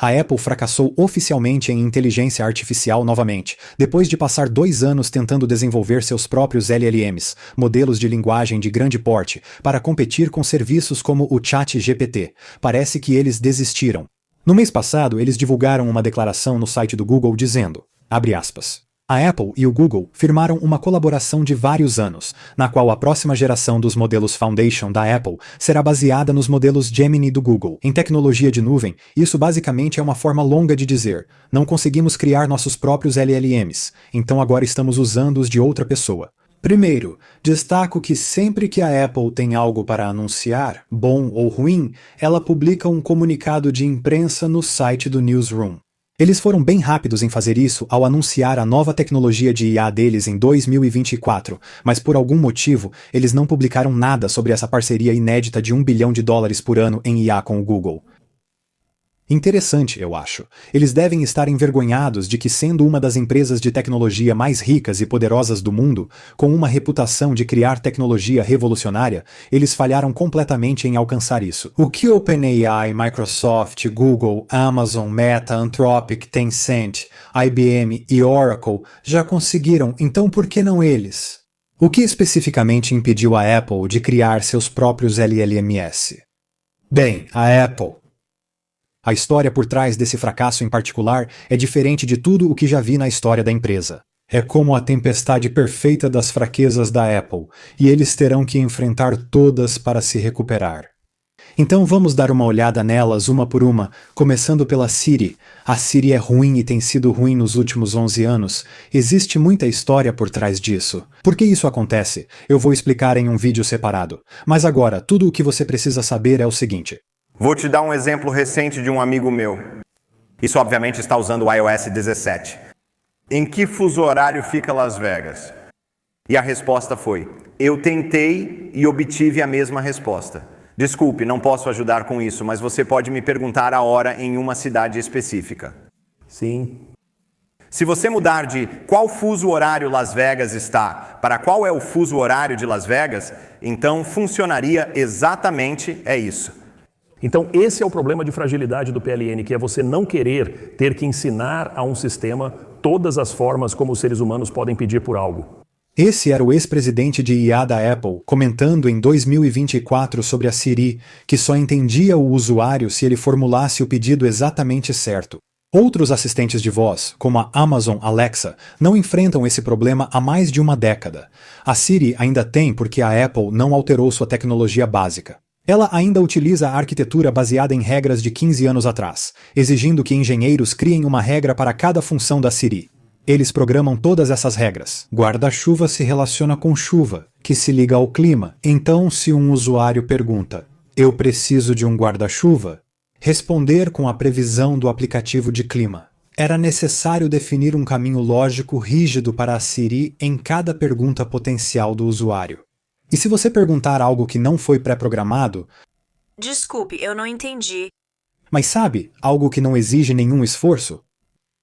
A Apple fracassou oficialmente em inteligência artificial novamente, depois de passar 2 anos tentando desenvolver seus próprios LLMs, modelos de linguagem de grande porte, para competir com serviços como o ChatGPT. Parece que eles desistiram. No mês passado, eles divulgaram uma declaração no site do Google dizendo, abre aspas, a Apple e o Google firmaram uma colaboração de vários anos, na qual a próxima geração dos modelos Foundation da Apple será baseada nos modelos Gemini do Google. Em tecnologia de nuvem, isso basicamente é uma forma longa de dizer, não conseguimos criar nossos próprios LLMs, então agora estamos usando os de outra pessoa. Primeiro, destaco que sempre que a Apple tem algo para anunciar, bom ou ruim, ela publica um comunicado de imprensa no site do Newsroom. Eles foram bem rápidos em fazer isso ao anunciar a nova tecnologia de IA deles em 2024, mas por algum motivo, eles não publicaram nada sobre essa parceria inédita de $1 bilhão por ano em IA com o Google. Interessante, eu acho. Eles devem estar envergonhados de que, sendo uma das empresas de tecnologia mais ricas e poderosas do mundo, com uma reputação de criar tecnologia revolucionária, eles falharam completamente em alcançar isso. O que OpenAI, Microsoft, Google, Amazon, Meta, Anthropic, Tencent, IBM e Oracle já conseguiram, então por que não eles? O que especificamente impediu a Apple de criar seus próprios LLMs? Bem, a Apple. A história por trás desse fracasso em particular é diferente de tudo o que já vi na história da empresa. É como a tempestade perfeita das fraquezas da Apple, e eles terão que enfrentar todas para se recuperar. Então vamos dar uma olhada nelas uma por uma, começando pela Siri. A Siri é ruim e tem sido ruim nos últimos 11 anos. Existe muita história por trás disso. Por que isso acontece? Eu vou explicar em um vídeo separado. Mas agora, tudo o que você precisa saber é o seguinte. Vou te dar um exemplo recente de um amigo meu. Isso obviamente está usando o iOS 17. Em que fuso horário fica Las Vegas? E a resposta foi, eu tentei e obtive a mesma resposta. Desculpe, não posso ajudar com isso, mas você pode me perguntar a hora em uma cidade específica. Sim. Se você mudar de qual fuso horário Las Vegas está para qual é o fuso horário de Las Vegas, então funcionaria exatamente isso. Então, esse é o problema de fragilidade do PLN, que é você não querer ter que ensinar a um sistema todas as formas como os seres humanos podem pedir por algo. Esse era o ex-presidente de IA da Apple, comentando em 2024 sobre a Siri, que só entendia o usuário se ele formulasse o pedido exatamente certo. Outros assistentes de voz, como a Amazon Alexa, não enfrentam esse problema há mais de uma década. A Siri ainda tem porque a Apple não alterou sua tecnologia básica. Ela ainda utiliza a arquitetura baseada em regras de 15 anos atrás, exigindo que engenheiros criem uma regra para cada função da Siri. Eles programam todas essas regras. Guarda-chuva se relaciona com chuva, que se liga ao clima. Então, se um usuário pergunta, eu preciso de um guarda-chuva? Responder com a previsão do aplicativo de clima. Era necessário definir um caminho lógico rígido para a Siri em cada pergunta potencial do usuário. E se você perguntar algo que não foi pré-programado... Desculpe, eu não entendi. Mas sabe, algo que não exige nenhum esforço?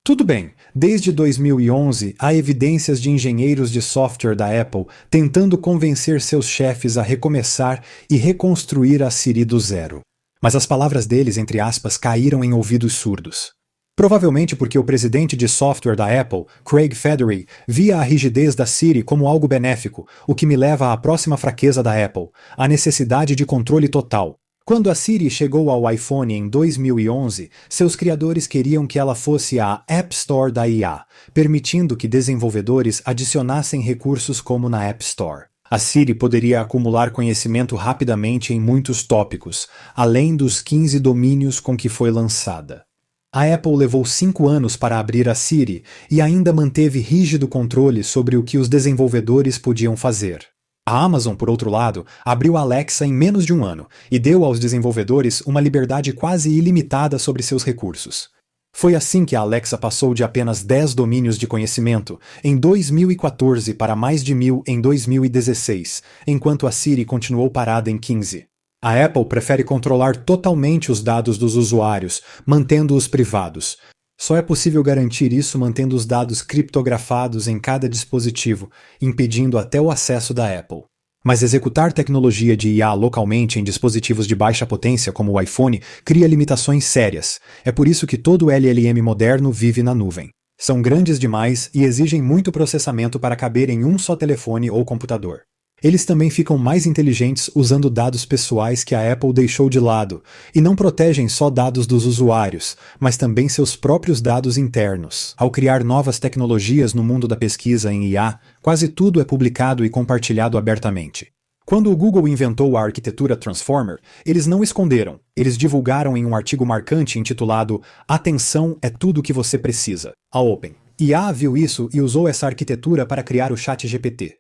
Tudo bem, desde 2011 há evidências de engenheiros de software da Apple tentando convencer seus chefes a recomeçar e reconstruir a Siri do zero. Mas as palavras deles, entre aspas, caíram em ouvidos surdos. Provavelmente porque o presidente de software da Apple, Craig Federighi, via a rigidez da Siri como algo benéfico, o que me leva à próxima fraqueza da Apple, a necessidade de controle total. Quando a Siri chegou ao iPhone em 2011, seus criadores queriam que ela fosse a App Store da IA, permitindo que desenvolvedores adicionassem recursos como na App Store. A Siri poderia acumular conhecimento rapidamente em muitos tópicos, além dos 15 domínios com que foi lançada. A Apple levou 5 anos para abrir a Siri e ainda manteve rígido controle sobre o que os desenvolvedores podiam fazer. A Amazon, por outro lado, abriu a Alexa em menos de um ano e deu aos desenvolvedores uma liberdade quase ilimitada sobre seus recursos. Foi assim que a Alexa passou de apenas 10 domínios de conhecimento em 2014 para mais de 1.000 em 2016, enquanto a Siri continuou parada em 15. A Apple prefere controlar totalmente os dados dos usuários, mantendo-os privados. Só é possível garantir isso mantendo os dados criptografados em cada dispositivo, impedindo até o acesso da Apple. Mas executar tecnologia de IA localmente em dispositivos de baixa potência como o iPhone cria limitações sérias. É por isso que todo LLM moderno vive na nuvem. São grandes demais e exigem muito processamento para caber em um só telefone ou computador. Eles também ficam mais inteligentes usando dados pessoais que a Apple deixou de lado, e não protegem só dados dos usuários, mas também seus próprios dados internos. Ao criar novas tecnologias no mundo da pesquisa em IA, quase tudo é publicado e compartilhado abertamente. Quando o Google inventou a arquitetura Transformer, eles não esconderam, eles divulgaram em um artigo marcante intitulado "Atenção é tudo o que você precisa", a Open. IA viu isso e usou essa arquitetura para criar o ChatGPT.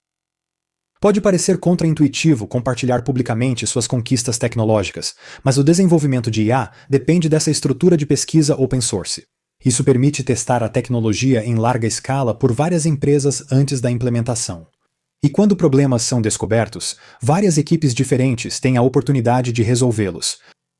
Pode parecer contraintuitivo compartilhar publicamente suas conquistas tecnológicas, mas o desenvolvimento de IA depende dessa estrutura de pesquisa open source. Isso permite testar a tecnologia em larga escala por várias empresas antes da implementação. E quando problemas são descobertos, várias equipes diferentes têm a oportunidade de resolvê-los.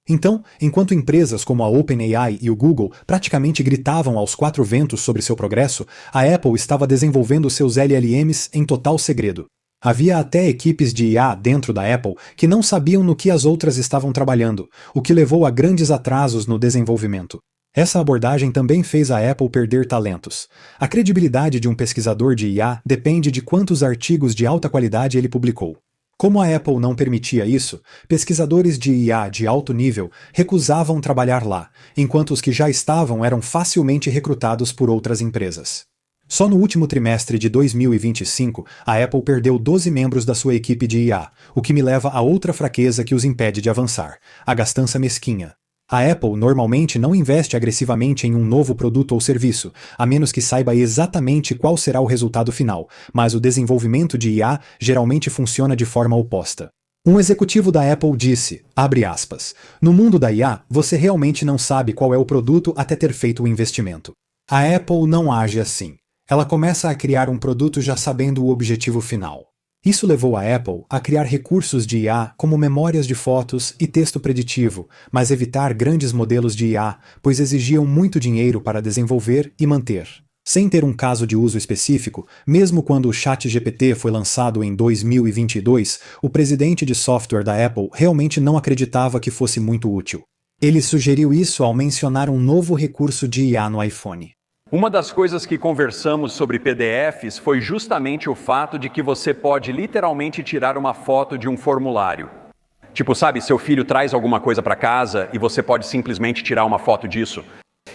Então, enquanto empresas como a OpenAI e o Google praticamente gritavam aos quatro ventos sobre seu progresso, a Apple estava desenvolvendo seus LLMs em total segredo. Havia até equipes de IA dentro da Apple que não sabiam no que as outras estavam trabalhando, o que levou a grandes atrasos no desenvolvimento. Essa abordagem também fez a Apple perder talentos. A credibilidade de um pesquisador de IA depende de quantos artigos de alta qualidade ele publicou. Como a Apple não permitia isso, pesquisadores de IA de alto nível recusavam trabalhar lá, enquanto os que já estavam eram facilmente recrutados por outras empresas. Só no último trimestre de 2025, a Apple perdeu 12 membros da sua equipe de IA, o que me leva a outra fraqueza que os impede de avançar: a gastança mesquinha. A Apple normalmente não investe agressivamente em um novo produto ou serviço, a menos que saiba exatamente qual será o resultado final, mas o desenvolvimento de IA geralmente funciona de forma oposta. Um executivo da Apple disse, abre aspas, "No mundo da IA, você realmente não sabe qual é o produto até ter feito o investimento." A Apple não age assim. Ela começa a criar um produto já sabendo o objetivo final. Isso levou a Apple a criar recursos de IA como memórias de fotos e texto preditivo, mas evitar grandes modelos de IA, pois exigiam muito dinheiro para desenvolver e manter. Sem ter um caso de uso específico, mesmo quando o ChatGPT foi lançado em 2022, o presidente de software da Apple realmente não acreditava que fosse muito útil. Ele sugeriu isso ao mencionar um novo recurso de IA no iPhone. Uma das coisas que conversamos sobre PDFs foi justamente o fato de que você pode literalmente tirar uma foto de um formulário. Tipo, sabe, seu filho traz alguma coisa para casa e você pode simplesmente tirar uma foto disso.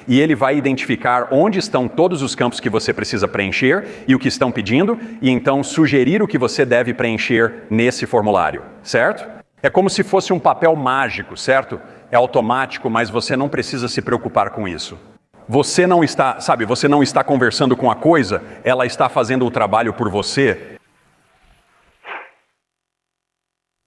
E ele vai identificar onde estão todos os campos que você precisa preencher e o que estão pedindo, e então sugerir o que você deve preencher nesse formulário, certo? É como se fosse um papel mágico, certo? É automático, mas você não precisa se preocupar com isso. Você não está conversando com a coisa, ela está fazendo o trabalho por você.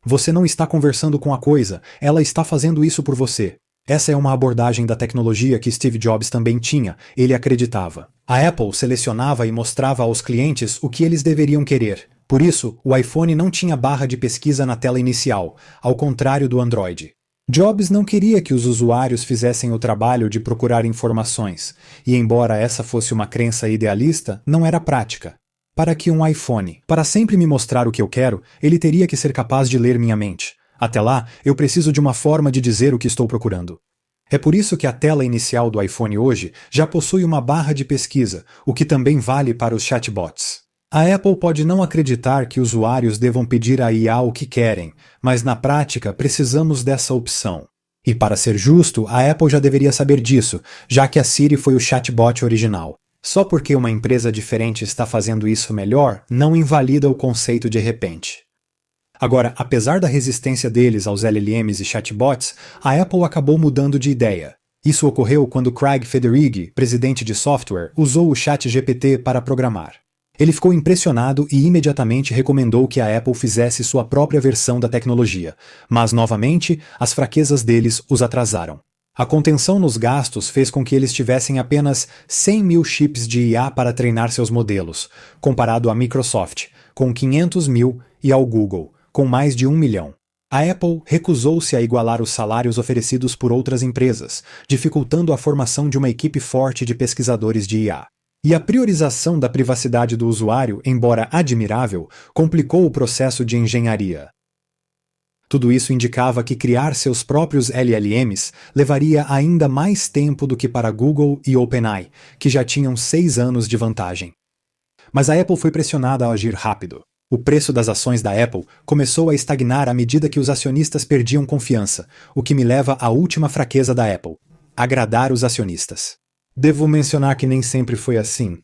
Você não está conversando com a coisa, ela está fazendo isso por você. Essa é uma abordagem da tecnologia que Steve Jobs também tinha, ele acreditava. A Apple selecionava e mostrava aos clientes o que eles deveriam querer. Por isso, o iPhone não tinha barra de pesquisa na tela inicial, ao contrário do Android. Jobs não queria que os usuários fizessem o trabalho de procurar informações, e embora essa fosse uma crença idealista, não era prática. Para que um iPhone, para sempre me mostrar o que eu quero, ele teria que ser capaz de ler minha mente. Até lá, eu preciso de uma forma de dizer o que estou procurando. É por isso que a tela inicial do iPhone hoje já possui uma barra de pesquisa, o que também vale para os chatbots. A Apple pode não acreditar que usuários devam pedir à IA o que querem, mas na prática precisamos dessa opção. E para ser justo, a Apple já deveria saber disso, já que a Siri foi o chatbot original. Só porque uma empresa diferente está fazendo isso melhor, não invalida o conceito de repente. Agora, apesar da resistência deles aos LLMs e chatbots, a Apple acabou mudando de ideia. Isso ocorreu quando Craig Federighi, presidente de software, usou o ChatGPT para programar. Ele ficou impressionado e imediatamente recomendou que a Apple fizesse sua própria versão da tecnologia, mas, novamente, as fraquezas deles os atrasaram. A contenção nos gastos fez com que eles tivessem apenas 100 mil chips de IA para treinar seus modelos, comparado à Microsoft, com 500 mil, e ao Google, com mais de 1 milhão. A Apple recusou-se a igualar os salários oferecidos por outras empresas, dificultando a formação de uma equipe forte de pesquisadores de IA. E a priorização da privacidade do usuário, embora admirável, complicou o processo de engenharia. Tudo isso indicava que criar seus próprios LLMs levaria ainda mais tempo do que para Google e OpenAI, que já tinham 6 anos de vantagem. Mas a Apple foi pressionada a agir rápido. O preço das ações da Apple começou a estagnar à medida que os acionistas perdiam confiança, o que me leva à última fraqueza da Apple: agradar os acionistas. Devo mencionar que nem sempre foi assim.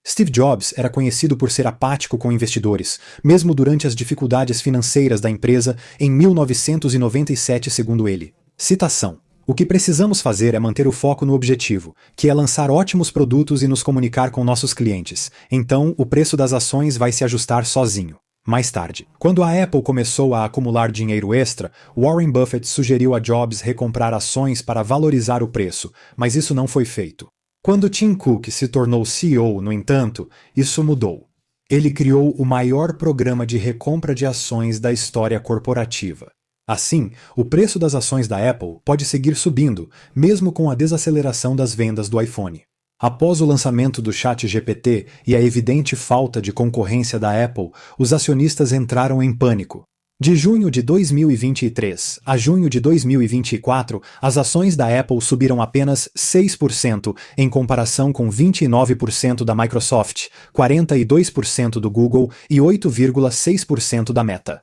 Steve Jobs era conhecido por ser apático com investidores, mesmo durante as dificuldades financeiras da empresa em 1997, segundo ele. Citação: "O que precisamos fazer é manter o foco no objetivo, que é lançar ótimos produtos e nos comunicar com nossos clientes. Então, o preço das ações vai se ajustar sozinho." Mais tarde, quando a Apple começou a acumular dinheiro extra, Warren Buffett sugeriu a Jobs recomprar ações para valorizar o preço, mas isso não foi feito. Quando Tim Cook se tornou CEO, no entanto, isso mudou. Ele criou o maior programa de recompra de ações da história corporativa. Assim, o preço das ações da Apple pode seguir subindo, mesmo com a desaceleração das vendas do iPhone. Após o lançamento do ChatGPT e a evidente falta de concorrência da Apple, os acionistas entraram em pânico. De junho de 2023 a junho de 2024, as ações da Apple subiram apenas 6%, em comparação com 29% da Microsoft, 42% do Google e 8,6% da Meta.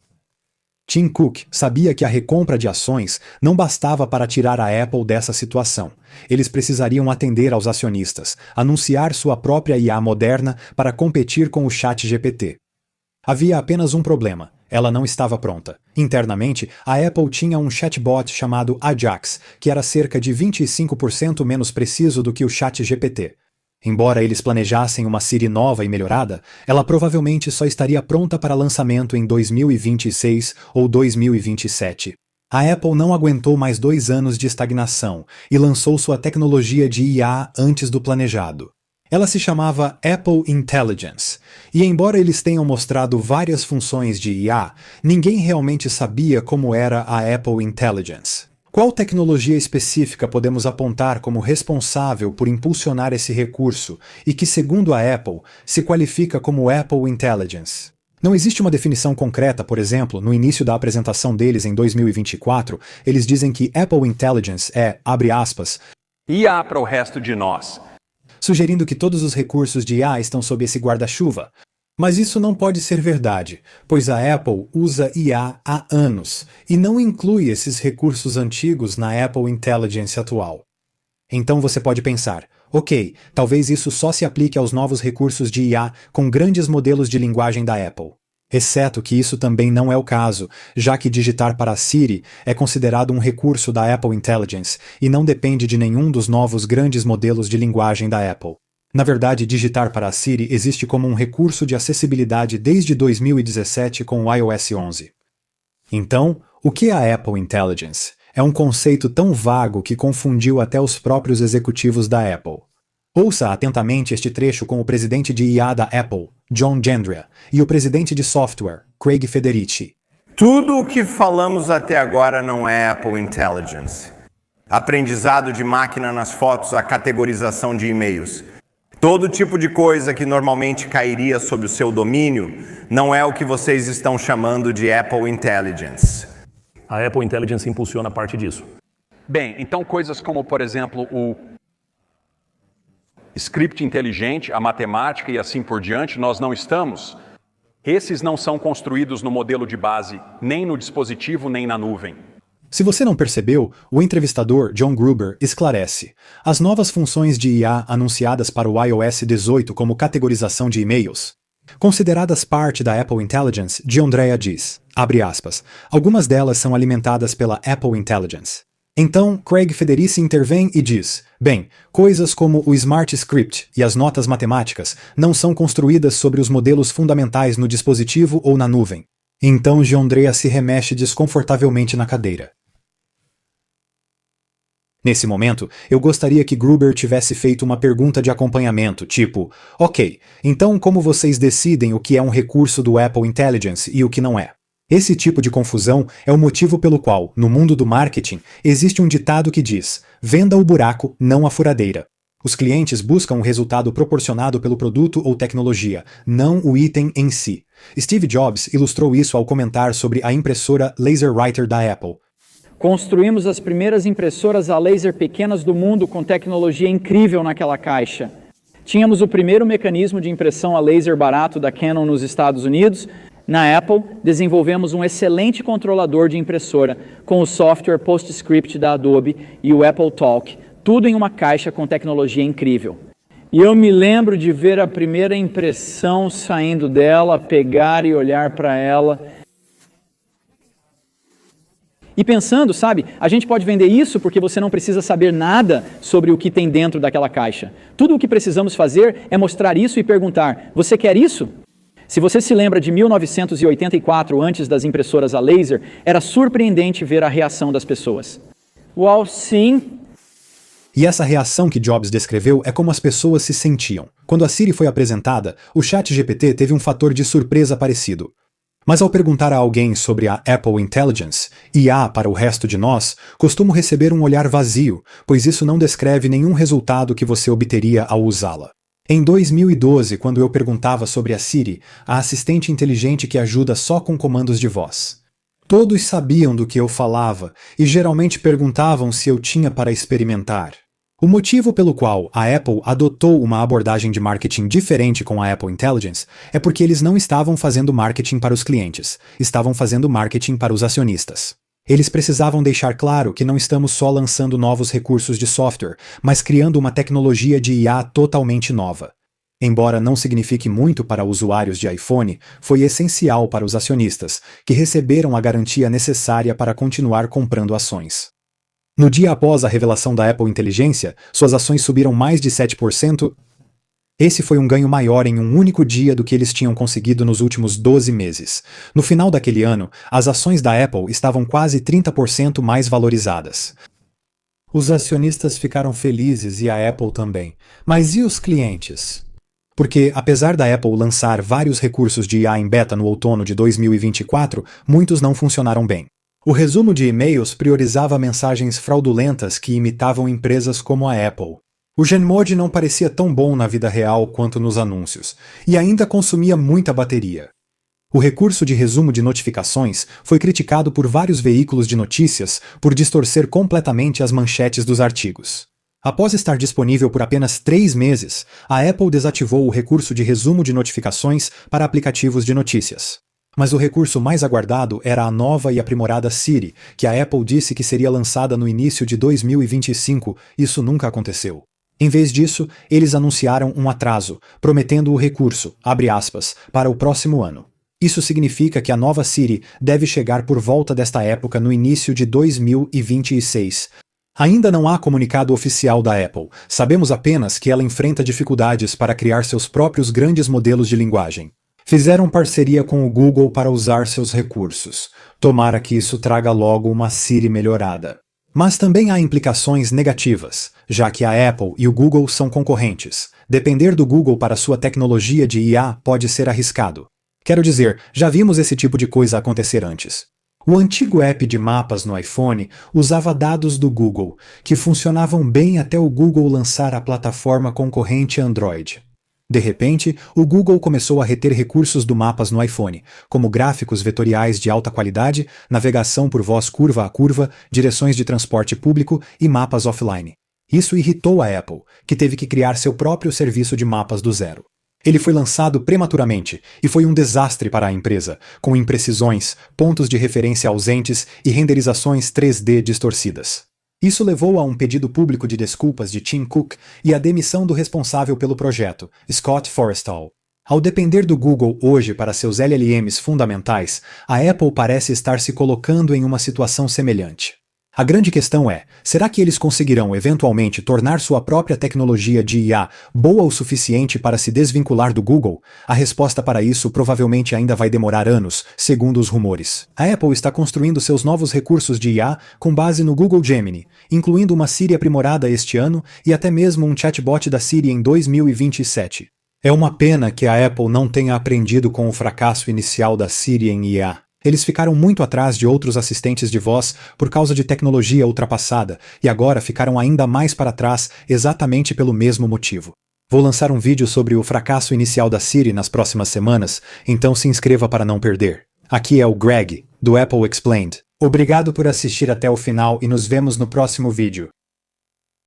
Tim Cook sabia que a recompra de ações não bastava para tirar a Apple dessa situação. Eles precisariam atender aos acionistas, anunciar sua própria IA moderna para competir com o ChatGPT. Havia apenas um problema: ela não estava pronta. Internamente, a Apple tinha um chatbot chamado Ajax, que era cerca de 25% menos preciso do que o ChatGPT. Embora eles planejassem uma Siri nova e melhorada, ela provavelmente só estaria pronta para lançamento em 2026 ou 2027. A Apple não aguentou mais 2 anos de estagnação e lançou sua tecnologia de IA antes do planejado. Ela se chamava Apple Intelligence, e embora eles tenham mostrado várias funções de IA, ninguém realmente sabia como era a Apple Intelligence. Qual tecnologia específica podemos apontar como responsável por impulsionar esse recurso e que, segundo a Apple, se qualifica como Apple Intelligence? Não existe uma definição concreta. Por exemplo, no início da apresentação deles em 2024, eles dizem que Apple Intelligence é, abre aspas, IA para o resto de nós, sugerindo que todos os recursos de IA estão sob esse guarda-chuva. Mas isso não pode ser verdade, pois a Apple usa IA há anos e não inclui esses recursos antigos na Apple Intelligence atual. Então você pode pensar, ok, talvez isso só se aplique aos novos recursos de IA com grandes modelos de linguagem da Apple. Exceto que isso também não é o caso, já que digitar para a Siri é considerado um recurso da Apple Intelligence e não depende de nenhum dos novos grandes modelos de linguagem da Apple. Na verdade, digitar para a Siri existe como um recurso de acessibilidade desde 2017 com o iOS 11. Então, o que é a Apple Intelligence? É um conceito tão vago que confundiu até os próprios executivos da Apple. Ouça atentamente este trecho com o presidente de IA da Apple, John Gendria, e o presidente de software, Craig Federici. Tudo o que falamos até agora não é Apple Intelligence. Aprendizado de máquina nas fotos, a categorização de e-mails. Todo tipo de coisa que normalmente cairia sob o seu domínio não é o que vocês estão chamando de Apple Intelligence. A Apple Intelligence impulsiona parte disso. Bem, então coisas como, por exemplo, o script inteligente, a matemática e assim por diante, nós não estamos. Esses não são construídos no modelo de base, nem no dispositivo, nem na nuvem. Se você não percebeu, o entrevistador John Gruber esclarece. As novas funções de IA anunciadas para o iOS 18 como categorização de e-mails, consideradas parte da Apple Intelligence, Gianandrea diz, abre aspas, algumas delas são alimentadas pela Apple Intelligence. Então, Craig Federici intervém e diz, bem, coisas como o Smart Script e as notas matemáticas não são construídas sobre os modelos fundamentais no dispositivo ou na nuvem. Então Gianandrea se remexe desconfortavelmente na cadeira. Nesse momento, eu gostaria que Gruber tivesse feito uma pergunta de acompanhamento, tipo, ok, então como vocês decidem o que é um recurso do Apple Intelligence e o que não é? Esse tipo de confusão é o motivo pelo qual, no mundo do marketing, existe um ditado que diz, venda o buraco, não a furadeira. Os clientes buscam o resultado proporcionado pelo produto ou tecnologia, não o item em si. Steve Jobs ilustrou isso ao comentar sobre a impressora LaserWriter da Apple. Construímos as primeiras impressoras a laser pequenas do mundo com tecnologia incrível naquela caixa. Tínhamos o primeiro mecanismo de impressão a laser barato da Canon nos Estados Unidos. Na Apple, desenvolvemos um excelente controlador de impressora com o software PostScript da Adobe e o Apple Talk, tudo em uma caixa com tecnologia incrível. E eu me lembro de ver a primeira impressão saindo dela, pegar e olhar para ela. E pensando, sabe, a gente pode vender isso porque você não precisa saber nada sobre o que tem dentro daquela caixa. Tudo o que precisamos fazer é mostrar isso e perguntar, você quer isso? Se você se lembra de 1984, antes das impressoras a laser, era surpreendente ver a reação das pessoas. Uau, sim! E essa reação que Jobs descreveu é como as pessoas se sentiam. Quando a Siri foi apresentada, o ChatGPT teve um fator de surpresa parecido. Mas ao perguntar a alguém sobre a Apple Intelligence, IA para o resto de nós, costumo receber um olhar vazio, pois isso não descreve nenhum resultado que você obteria ao usá-la. Em 2012, quando eu perguntava sobre a Siri, a assistente inteligente que ajuda só com comandos de voz. Todos sabiam do que eu falava e geralmente perguntavam se eu tinha para experimentar. O motivo pelo qual a Apple adotou uma abordagem de marketing diferente com a Apple Intelligence é porque eles não estavam fazendo marketing para os clientes, estavam fazendo marketing para os acionistas. Eles precisavam deixar claro que não estamos só lançando novos recursos de software, mas criando uma tecnologia de IA totalmente nova. Embora não signifique muito para usuários de iPhone, foi essencial para os acionistas, que receberam a garantia necessária para continuar comprando ações. No dia após a revelação da Apple Inteligência, suas ações subiram mais de 7%. Esse foi um ganho maior em um único dia do que eles tinham conseguido nos últimos 12 meses. No final daquele ano, as ações da Apple estavam quase 30% mais valorizadas. Os acionistas ficaram felizes e a Apple também. Mas e os clientes? Porque, apesar da Apple lançar vários recursos de IA em beta no outono de 2024, muitos não funcionaram bem. O resumo de e-mails priorizava mensagens fraudulentas que imitavam empresas como a Apple. O Genmode não parecia tão bom na vida real quanto nos anúncios, e ainda consumia muita bateria. O recurso de resumo de notificações foi criticado por vários veículos de notícias por distorcer completamente as manchetes dos artigos. Após estar disponível por apenas 3 meses, a Apple desativou o recurso de resumo de notificações para aplicativos de notícias. Mas o recurso mais aguardado era a nova e aprimorada Siri, que a Apple disse que seria lançada no início de 2025. Isso nunca aconteceu. Em vez disso, eles anunciaram um atraso, prometendo o recurso, abre aspas, para o próximo ano. Isso significa que a nova Siri deve chegar por volta desta época no início de 2026. Ainda não há comunicado oficial da Apple. Sabemos apenas que ela enfrenta dificuldades para criar seus próprios grandes modelos de linguagem. Fizeram parceria com o Google para usar seus recursos. Tomara que isso traga logo uma Siri melhorada. Mas também há implicações negativas, já que a Apple e o Google são concorrentes. Depender do Google para sua tecnologia de IA pode ser arriscado. Quero dizer, já vimos esse tipo de coisa acontecer antes. O antigo app de mapas no iPhone usava dados do Google, que funcionavam bem até o Google lançar a plataforma concorrente Android. De repente, o Google começou a reter recursos do Mapas no iPhone, como gráficos vetoriais de alta qualidade, navegação por voz curva a curva, direções de transporte público e mapas offline. Isso irritou a Apple, que teve que criar seu próprio serviço de mapas do zero. Ele foi lançado prematuramente e foi um desastre para a empresa, com imprecisões, pontos de referência ausentes e renderizações 3D distorcidas. Isso levou a um pedido público de desculpas de Tim Cook e a demissão do responsável pelo projeto, Scott Forstall. Ao depender do Google hoje para seus LLMs fundamentais, a Apple parece estar se colocando em uma situação semelhante. A grande questão é, será que eles conseguirão eventualmente tornar sua própria tecnologia de IA boa o suficiente para se desvincular do Google? A resposta para isso provavelmente ainda vai demorar anos, segundo os rumores. A Apple está construindo seus novos recursos de IA com base no Google Gemini, incluindo uma Siri aprimorada este ano e até mesmo um chatbot da Siri em 2027. É uma pena que a Apple não tenha aprendido com o fracasso inicial da Siri em IA. Eles ficaram muito atrás de outros assistentes de voz por causa de tecnologia ultrapassada e agora ficaram ainda mais para trás exatamente pelo mesmo motivo. Vou lançar um vídeo sobre o fracasso inicial da Siri nas próximas semanas, então se inscreva para não perder. Aqui é o Greg, do Apple Explained. Obrigado por assistir até o final e nos vemos no próximo vídeo.